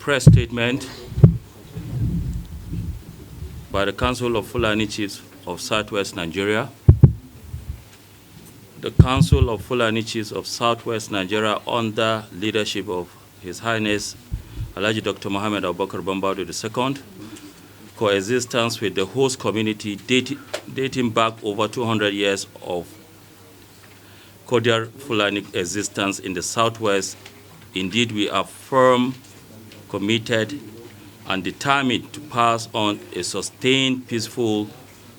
press statement by the Council of Fulani Chiefs of Southwest Nigeria. The Council of Fulani Chiefs of Southwest Nigeria, under leadership of His Highness Alhaji Dr. Mohammed Abubakar Bambado II, coexistence with the host community dating back over 200 years of cordial Fulani existence in the Southwest. Indeed, we are firm, committed, and determined to pass on a sustained, peaceful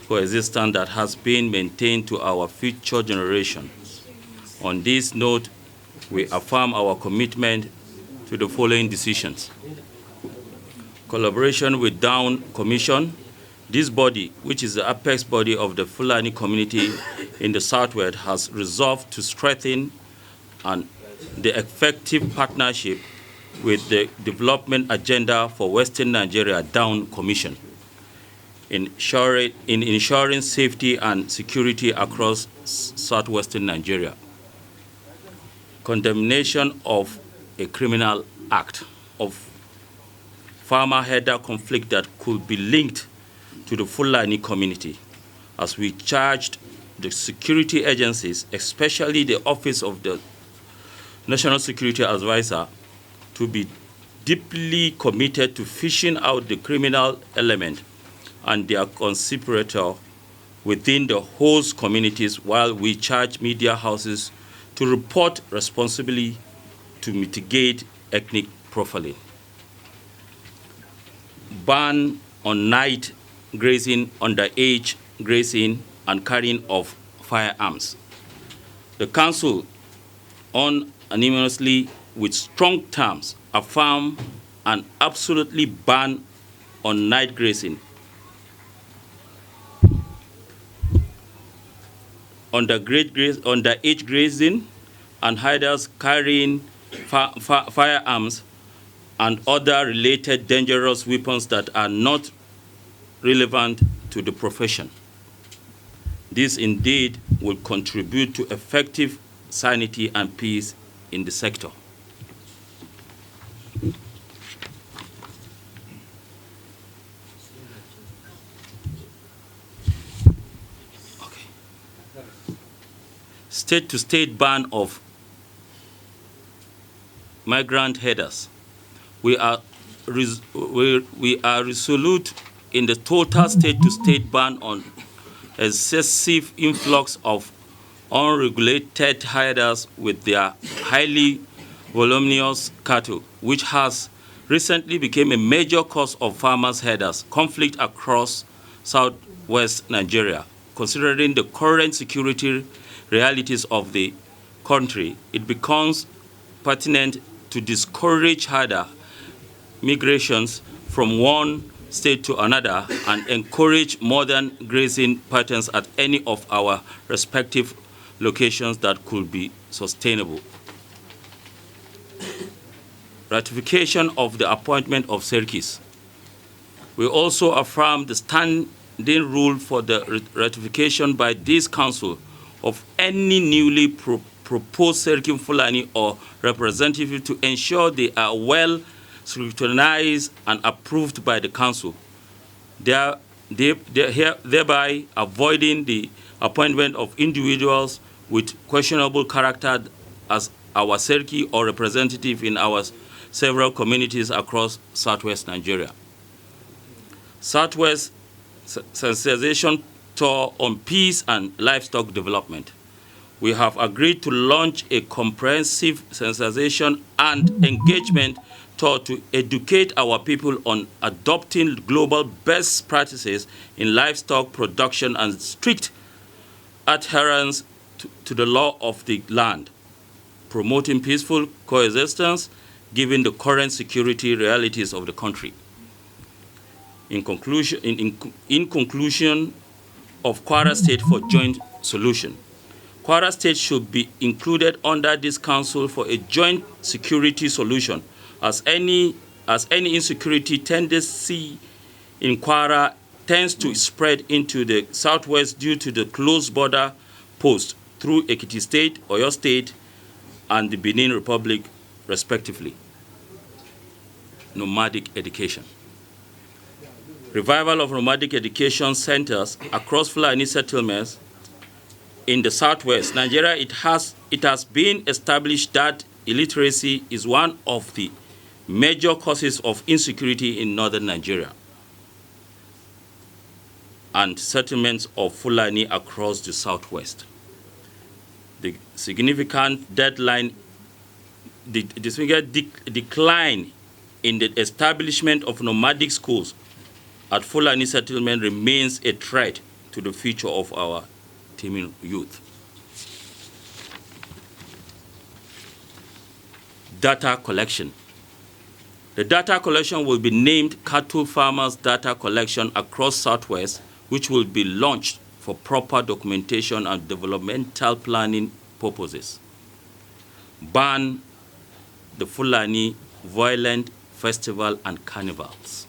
coexistence that has been maintained to our future generations. On this note, we affirm our commitment to the following decisions. Collaboration with Down Commission. This body, which is the apex body of the Fulani community in the Southwest, has resolved to strengthen the effective partnership with the Development Agenda for Western Nigeria Down Commission in ensuring safety and security across southwestern Nigeria. Condemnation of a criminal act of farmer-herder conflict that could be linked to the Fulani community, as we charged the security agencies, especially the Office of the National Security Advisor, to be deeply committed to fishing out the criminal element and their conspirator within the host communities, while we charge media houses to report responsibly to mitigate ethnic profiling. Ban on night grazing, underage grazing, and carrying of firearms. The Council, unanimously with strong terms, affirm an absolutely ban on night grazing, underage grazing, and herders carrying firearms and other related dangerous weapons that are not relevant to the profession. This indeed will contribute to effective sanity and peace in the sector. State-to-state ban of migrant herders. We are resolute in the total state-to-state ban on excessive influx of unregulated herders with their highly voluminous cattle, which has recently become a major cause of farmers' herders conflict across southwest Nigeria. Considering the current security realities of the country, it becomes pertinent to discourage herder migrations from one state to another and encourage modern grazing patterns at any of our respective locations that could be sustainable. Ratification of the appointment of Sarkis. We also affirm the standing rule for the ratification by this Council of any newly proposed Sarki Fulani or representative to ensure they are well scrutinized and approved by the Council, thereby avoiding the appointment of individuals with questionable character as our Sarki or representative in our several communities across southwest Nigeria. Southwest Sensitization Tour on Peace and Livestock Development. We have agreed to launch a comprehensive sensitization and engagement tour to educate our people on adopting global best practices in livestock production and strict adherence to the law of the land, promoting peaceful coexistence given the current security realities of the country. In conclusion of Kwara State for joint solution. Kwara State should be included under this council for a joint security solution, as any insecurity tendency in Kwara tends to spread into the southwest due to the close border post through Ekiti State, Oyo State, and the Benin Republic, respectively. nomadic education. Revival of nomadic education centers across Fulani settlements in the Southwest Nigeria. It has been established that illiteracy is one of the major causes of insecurity in northern Nigeria and settlements of Fulani across the Southwest. The significant decline in the establishment of nomadic schools at Fulani settlement remains a threat to the future of our teeming youth. Data collection. The data collection will be named Cattle Farmers Data Collection across Southwest, which will be launched for proper documentation and developmental planning purposes. Ban the Fulani violent festival and carnivals.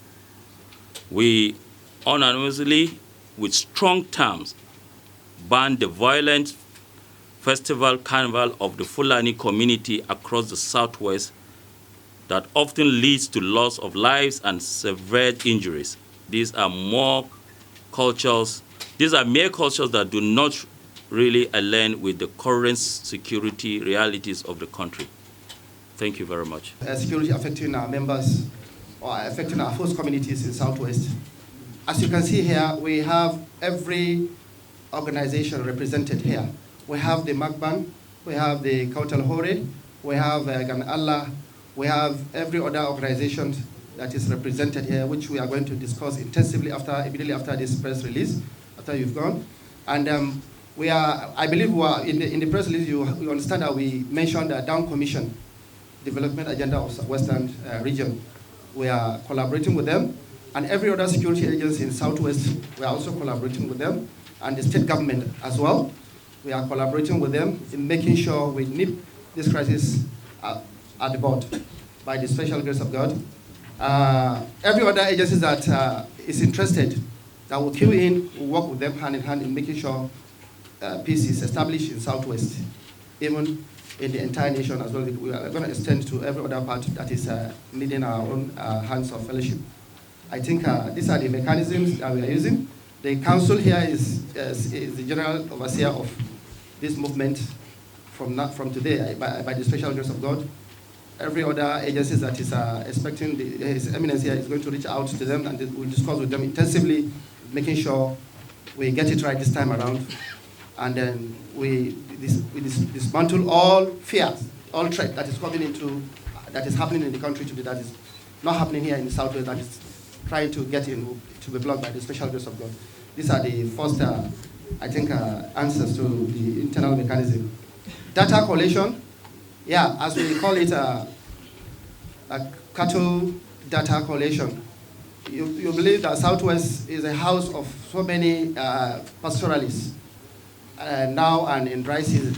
We unanimously, with strong terms, ban the violent festival carnival of the Fulani community across the Southwest that often leads to loss of lives and severe injuries. These are mere cultures that do not really align with the current security realities of the country. Thank you very much. Security affecting our members or affecting our host communities in Southwest. As you can see here, we have every organization represented here. We have the Magban, we have the Kautal Hore, we have Gan Allah, we have every other organization that is represented here, which we are going to discuss intensively immediately after this press release, after you've gone. And I believe we are in the press release, you understand that we mentioned the Down Commission Development Agenda of Western Region. We are collaborating with them, and every other security agency in Southwest, we are also collaborating with them, and the state government as well. We are collaborating with them in making sure we nip this crisis at the bud by the special grace of God. Every other agency that is interested, that will queue in, will work with them hand in hand in making sure peace is established in Southwest, even in the entire nation as well. We are going to extend to every other part that is needing our own hands of fellowship. I think these are the mechanisms that we are using. The council here is the general overseer of this movement from today by the special grace of God. Every other agency that is expecting His Eminence here is going to reach out to them, and we'll discuss with them intensively, making sure we get it right this time around. And then we dismantle all fears, all threat that is happening in the country today, that is not happening here in the Southwest, that is trying to get in, to be blocked by the special grace of God. These are the first, I think, answers to the internal mechanism. Data collation, yeah, as we call it, a cattle data collation. You believe that Southwest is a house of so many pastoralists now and in dry season.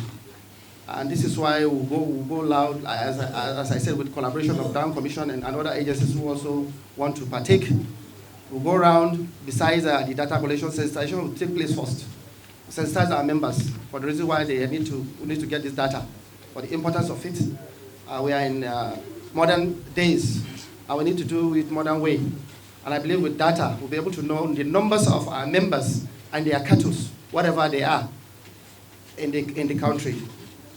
And this is why we'll go loud, as I said, with collaboration of Down Commission and other agencies who also want to partake. We'll go around, besides the data collection, sensitization will take place first. Sensitize our members for the reason why we need to get this data, for the importance of it. We are in modern days, and we need to do it modern way. And I believe with data, we'll be able to know the numbers of our members and their cattle, whatever they are in the country,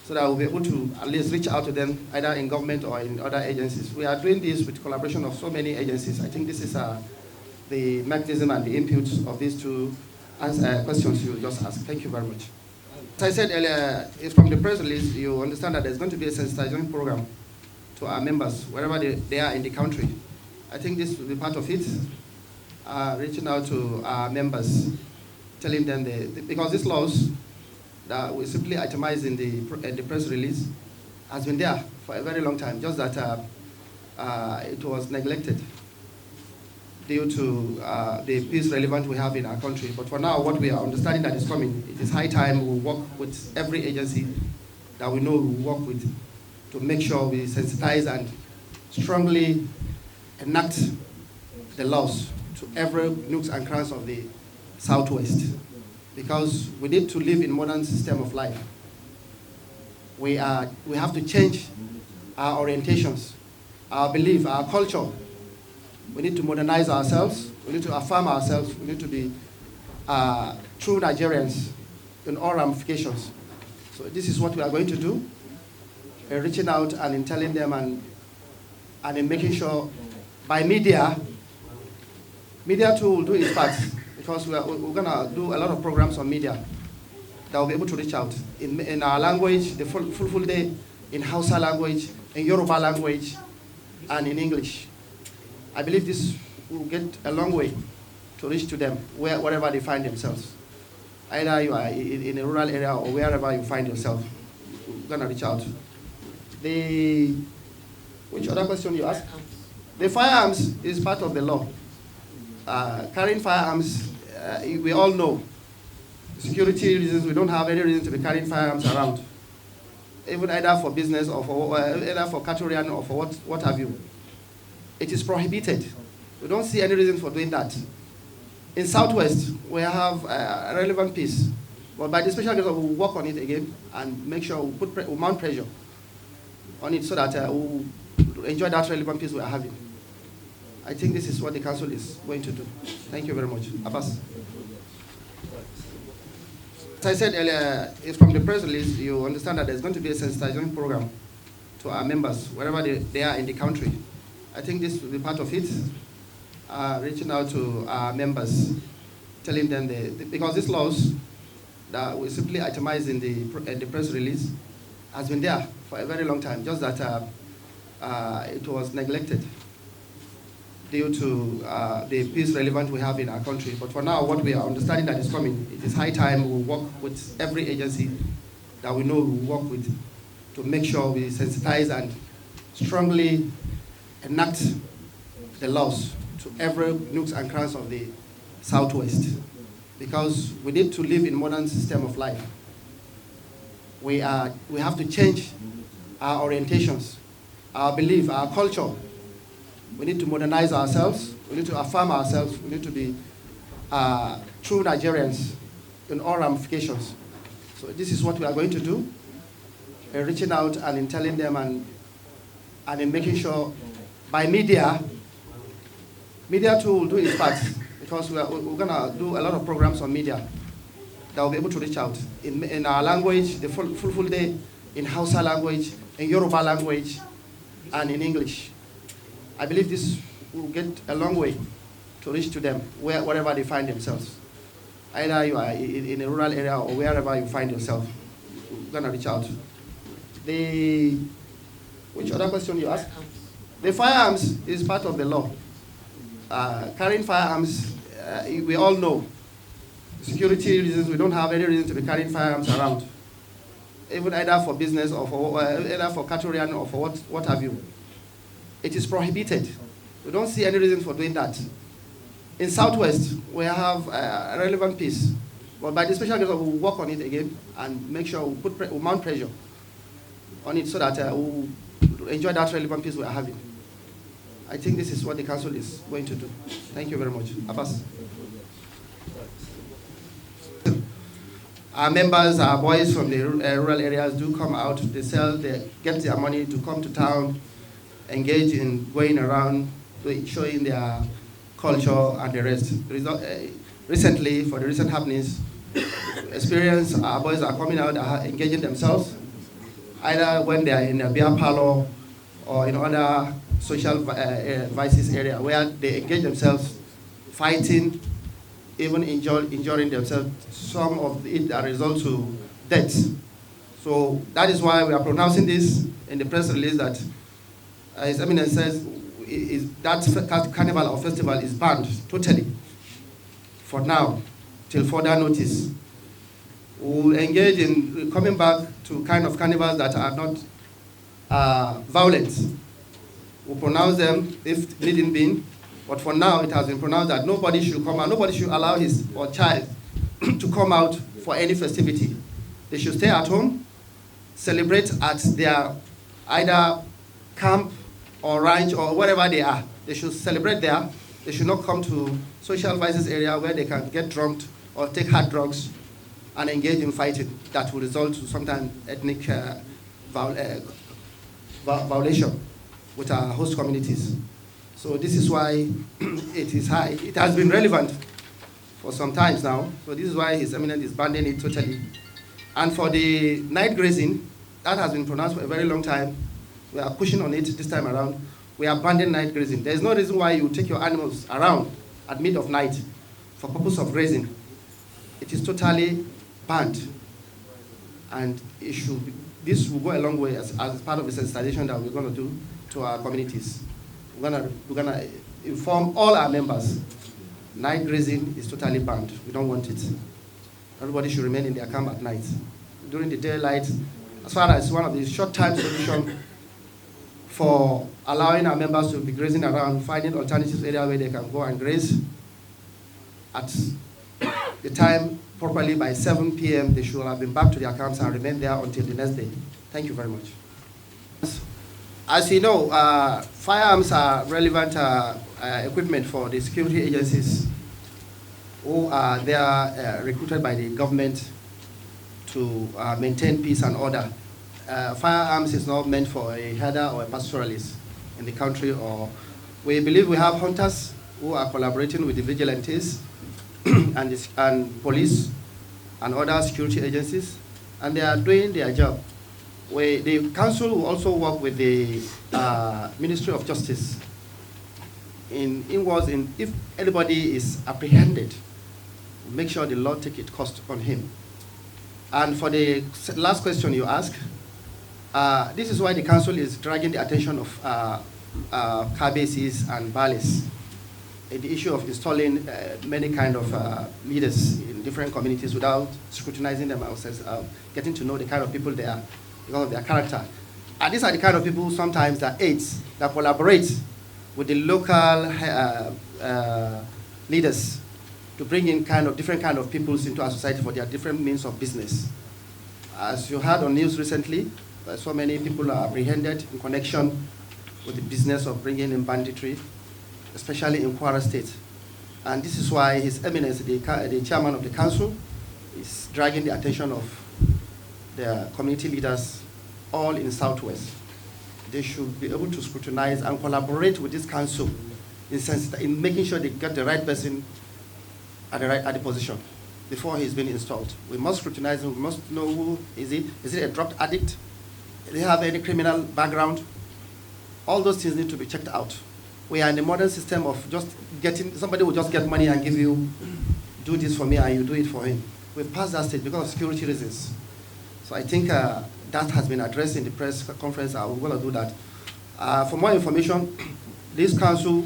so that we'll be able to at least reach out to them, either in government or in other agencies. We are doing this with collaboration of so many agencies. I think this is the mechanism and the input of these two questions you just asked. Thank you very much. As I said earlier, from the press release, you understand that there's going to be a sensitization program to our members, wherever they are in the country. I think this will be part of it, reaching out to our members, telling them, because these laws that we simply itemized in the press release has been there for a very long time, just that it was neglected due to the peace relevance we have in our country. But for now, what we are understanding that is coming, it is high time we work with every agency that we know we work with to make sure we sensitize and strongly enact the laws to every nooks and crannies of the Southwest. Because we need to live in modern system of life. We have to change our orientations, our belief, our culture, We need to modernize ourselves. We need to affirm ourselves. We need to be true Nigerians in all ramifications. So this is what we are going to do, reaching out and in telling them and in making sure by media too will do its part, because we're going to do a lot of programs on media that will be able to reach out in our language, the full day, in Hausa language, in Yoruba language, and in English. I believe this will get a long way to reach to them wherever they find themselves. Either you are in a rural area or wherever you find yourself, you're going to reach out. Which other question you asked? The firearms is part of the law. Carrying firearms, we all know. Security reasons, we don't have any reason to be carrying firearms around. Even either for business or for either for cattle or for what have you. It is prohibited. We don't see any reason for doing that. In Southwest, we have a relevant piece. But by the special case, we'll work on it again and make sure we'll mount pressure on it so that we'll enjoy that relevant piece we are having. I think this is what the council is going to do. Thank you very much. Abbas. As I said earlier, from the press release, you understand that there's going to be a sensitization program to our members, wherever they are in the country. I think this will be part of it, reaching out to our members, telling them, because these laws that we simply itemized in the press release has been there for a very long time, just that it was neglected due to the peace relevant we have in our country. But for now, what we are understanding that is coming, it is high time we work with every agency that we know we work with to make sure we sensitize and strongly enact the laws to every nooks and crannies of the Southwest. Because we need to live in modern system of life. We have to change our orientations, our belief, our culture. We need to modernize ourselves. We need to affirm ourselves. We need to be true Nigerians in all ramifications. So this is what we are going to do, reaching out and in telling them and in making sure by media too will do its part, because we're going to do a lot of programs on media that will be able to reach out in our language, the full day, in Hausa language, in Yoruba language, and in English. I believe this will get a long way to reach to them wherever they find themselves. Either you are in a rural area or wherever you find yourself, you're going to reach out. Which other question you asked? The firearms is part of the law. Carrying firearms, we all know. Security reasons, we don't have any reason to be carrying firearms around. Even either for business or for either for cattle or for what have you. It is prohibited. We don't see any reason for doing that. In Southwest, we have a relevant piece. But by the special case, we'll work on it again and make sure we'll mount pressure on it so that we'll enjoy that relevant piece we are having. I think this is what the council is going to do. Thank you very much. Abbas. Our members, our boys from the rural areas do come out. They get their money to come to town, engage in going around, showing their culture and the rest. Recently, for the recent happenings, our boys are coming out, are engaging themselves, either when they are in a beer parlor or in other social vices area, where they engage themselves, fighting, even injuring themselves. Some of it are result to death. So that is why we are pronouncing this in the press release that His Eminence says that carnival or festival is banned totally for now, till further notice. We'll engage in coming back to kind of carnivals that are not violent. We'll pronounce them if needing been, but for now it has been pronounced that nobody should come out, nobody should allow his or child to come out for any festivity. They should stay at home, celebrate at their either camp or ranch or wherever they are. They should celebrate there. They should not come to social vices area where they can get drunk or take hard drugs and engage in fighting that will result to sometimes ethnic violation with our host communities. So this is why it is high. It has been relevant for some times now. So this is why His Eminence is banning it totally. And for the night grazing, that has been pronounced for a very long time. We are pushing on it this time around. We are banning night grazing. There is no reason why you take your animals around at mid of night for purpose of grazing. It is totally banned. And it should be, this will go a long way as part of the sensitization that we're going to do to our communities. We're going to inform all our members. Night grazing is totally banned. We don't want it. Everybody should remain in their camp at night. During the daylight, as far as one of the short-time solutions for allowing our members to be grazing around, finding alternative areas where they can go and graze at the time properly by 7 p.m. They should have been back to their camps and remain there until the next day. Thank you very much. As you know, firearms are relevant equipment for the security agencies who are there recruited by the government to maintain peace and order. Firearms is not meant for a herder or a pastoralist in the country. Or we believe we have hunters who are collaborating with the vigilantes and police and other security agencies, and they are doing their job. The council will also work with the Ministry of Justice if anybody is apprehended, make sure the law take its cost on him. And for the last question you asked, this is why the council is dragging the attention of car bases and bales. The issue of installing many kind of leaders in different communities without scrutinizing them ourselves, getting to know the kind of people they are because of their character. And these are the kind of people sometimes that aids, that collaborate with the local leaders to bring in different kind of peoples into our society for their different means of business. As you heard on news recently, so many people are apprehended in connection with the business of bringing in banditry, especially in Kwara State. And this is why His Eminence, the chairman of the council, is dragging the attention of the community leaders all in Southwest. They should be able to scrutinize and collaborate with this council in making sure they get the right person at the position before he's been installed. We must scrutinize him. We must know who is he. Is it a drug addict? Do they have any criminal background? All those things need to be checked out. We are in the modern system of just somebody will just get money and give you, do this for me, and you do it for him. We've passed that stage because of security reasons. So I think that has been addressed in the press conference. We're going to do that. For more information, this council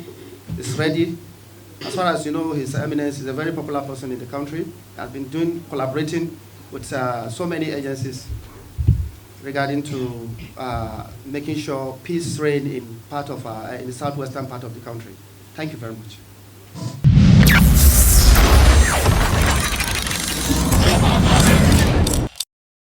is ready. As far as you know, His Eminence is a very popular person in the country. Has been collaborating with so many agencies regarding to making sure peace reign in the southwestern part of the country. Thank you very much.